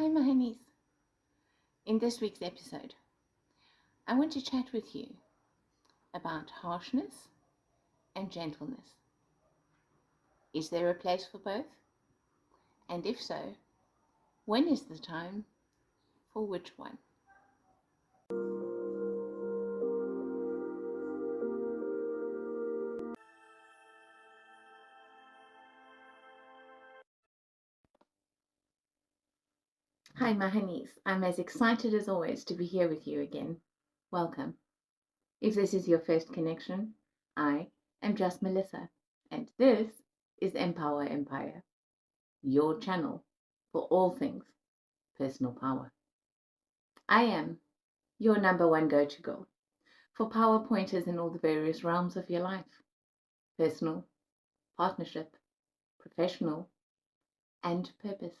Hi, my honeys. In this week's episode, I want to chat with you about harshness and gentleness. Is there a place for both? And if so, when is the time for which one? Hi, my honeys. I'm as excited as always to be here with you again. Welcome. If this is your first connection, I am just Melissa, and this is Empower Empire, your channel for all things personal power. I am your number one go-to girl for power pointers in all the various realms of your life: personal, partnership, professional, and purpose.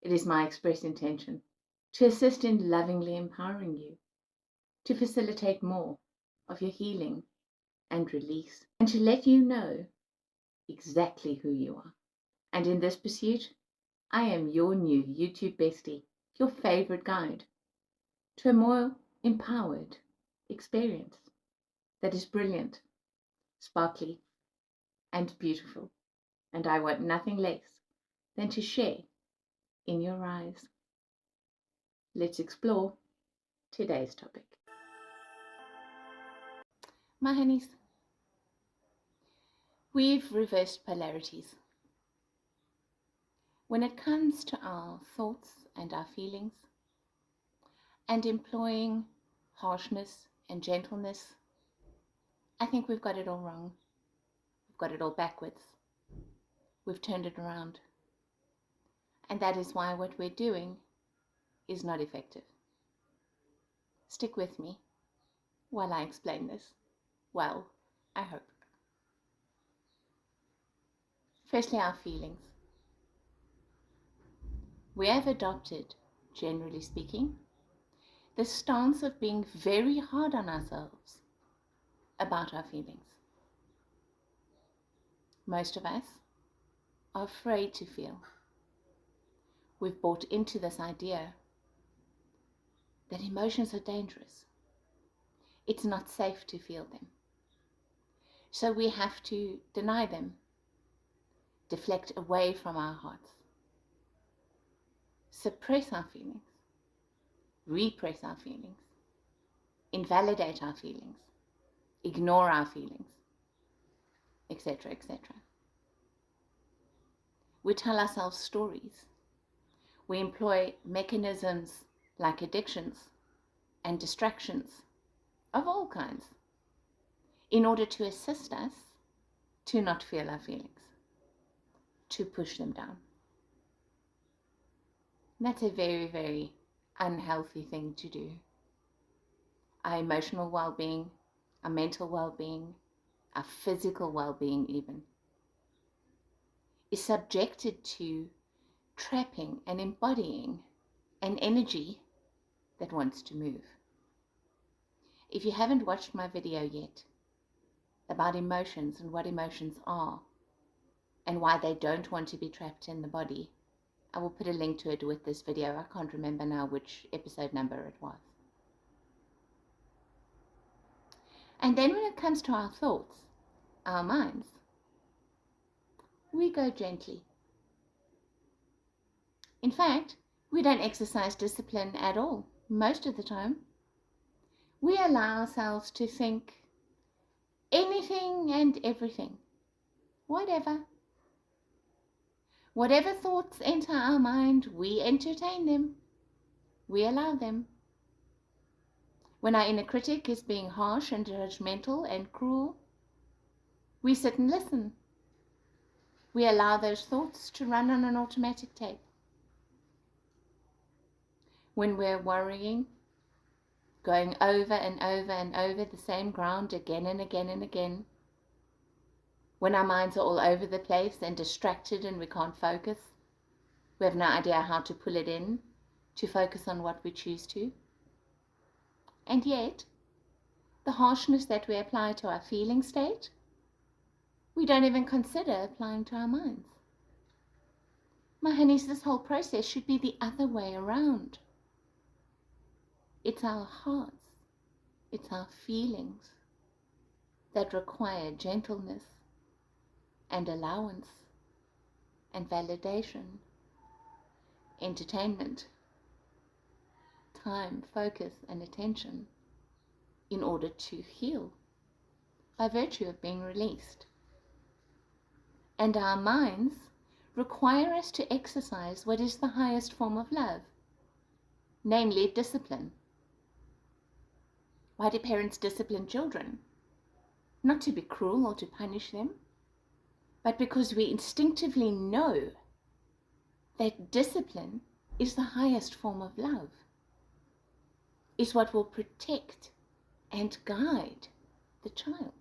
It is my express intention to assist in lovingly empowering you, to facilitate more of your healing and release, and to let you know exactly who you are. And in this pursuit, I am your new YouTube bestie, your favorite guide to a more empowered experience that is brilliant, sparkly, and beautiful. And I want nothing less than to share in your eyes. Let's explore today's topic. My honeys, we've reversed polarities. When it comes to our thoughts and our feelings, and employing harshness and gentleness, I think we've got it all wrong. We've got it all backwards. We've turned it around. And that is why what we're doing is not effective. Stick with me while I explain this. Well, I hope. Firstly, our feelings. We have adopted, generally speaking, the stance of being very hard on ourselves about our feelings. Most of us are afraid to feel. We've bought into this idea that emotions are dangerous. It's not safe to feel them. So we have to deny them, deflect away from our hearts, suppress our feelings, repress our feelings, invalidate our feelings, ignore our feelings, etc., etc. We tell ourselves stories. We employ mechanisms like addictions and distractions of all kinds in order to assist us to not feel our feelings, to push them down. That's a very, very unhealthy thing to do. Our emotional well-being, our mental well-being, our physical well-being even, is subjected to trapping and embodying an energy that wants to move. If you haven't watched my video yet about emotions and what emotions are and why they don't want to be trapped in the body, I will put a link to it with this video. I can't remember now which episode number it was. And then when it comes to our thoughts, our minds, we go gently. In fact, we don't exercise discipline at all most of the time. We allow ourselves to think anything and everything, whatever. Whatever thoughts enter our mind, we entertain them. We allow them. When our inner critic is being harsh and judgmental and cruel, we sit and listen. We allow those thoughts to run on an automatic tape. When we're worrying, going over and over and over the same ground again and again and again, when our minds are all over the place and distracted and we can't focus, we have no idea how to pull it in to focus on what we choose to. And yet, the harshness that we apply to our feeling state, we don't even consider applying to our minds. My honeys, this whole process should be the other way around. It's our hearts, it's our feelings that require gentleness and allowance and validation, entertainment, time, focus, and attention in order to heal by virtue of being released. And our minds require us to exercise what is the highest form of love, namely discipline. Why do parents discipline children? Not to be cruel or to punish them, but because we instinctively know that discipline is the highest form of love, is what will protect and guide the child.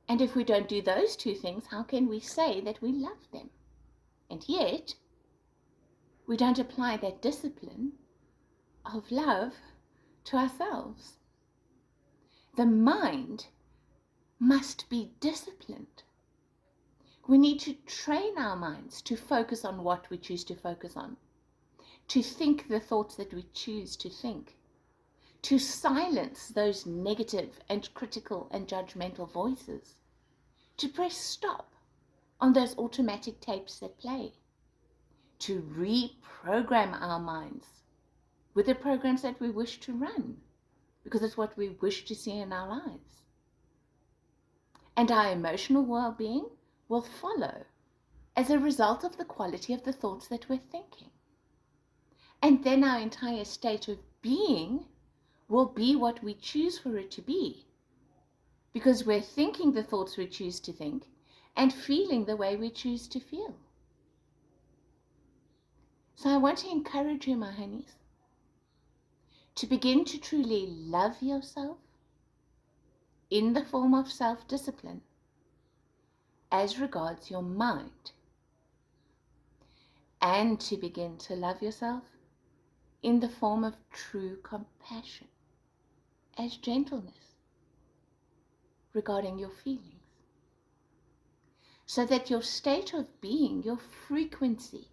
And if we don't do those two things, how can we say that we love them? And yet, we don't apply that discipline of love to ourselves. The mind must be disciplined. We need to train our minds to focus on what we choose to focus on, to think the thoughts that we choose to think, to silence those negative and critical and judgmental voices, to press stop on those automatic tapes that play, to reprogram our minds with the programs that we wish to run, because it's what we wish to see in our lives. And our emotional well-being will follow as a result of the quality of the thoughts that we're thinking. And then our entire state of being will be what we choose for it to be, because we're thinking the thoughts we choose to think and feeling the way we choose to feel. So I want to encourage you, my honeys, to begin to truly love yourself in the form of self-discipline as regards your mind, and to begin to love yourself in the form of true compassion as gentleness regarding your feelings, so that your state of being, your frequency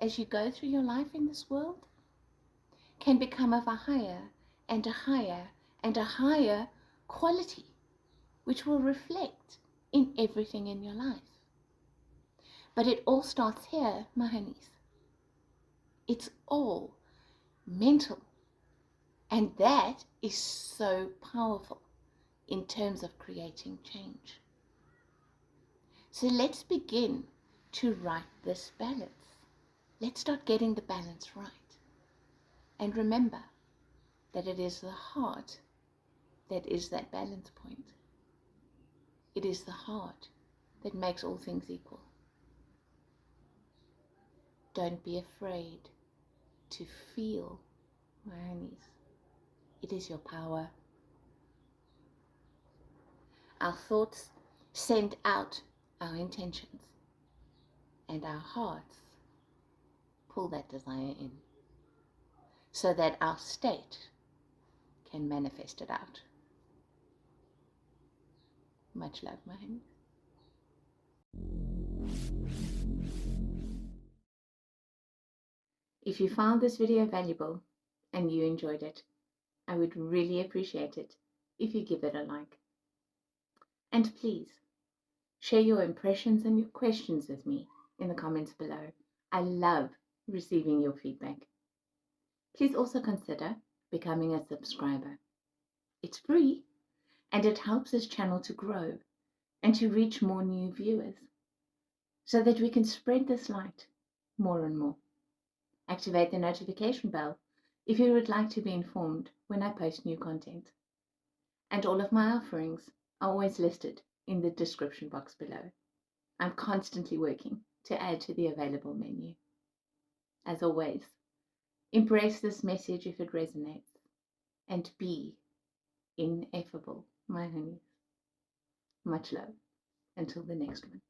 as you go through your life in this world, can become of a higher and a higher and a higher quality, which will reflect in everything in your life. But it all starts here, my honeys. It's all mental. And that is so powerful in terms of creating change. So let's begin to right this balance. Let's start getting the balance right. And remember that it is the heart that is that balance point. It is the heart that makes all things equal. Don't be afraid to feel, my honeys. It is your power. Our thoughts send out our intentions, and our hearts pull that desire in, so that our state can manifest it out. Much love, my honeys. If you found this video valuable and you enjoyed it, I would really appreciate it if you give it a like. And please, share your impressions and your questions with me in the comments below. I love receiving your feedback. Please also consider becoming a subscriber. It's free, and it helps this channel to grow and to reach more new viewers, so that we can spread this light more and more. Activate the notification bell if you would like to be informed when I post new content. And all of my offerings are always listed in the description box below. I'm constantly working to add to the available menu. As always, embrace this message if it resonates, and be ineffable, my honeys. Much love. Until the next one.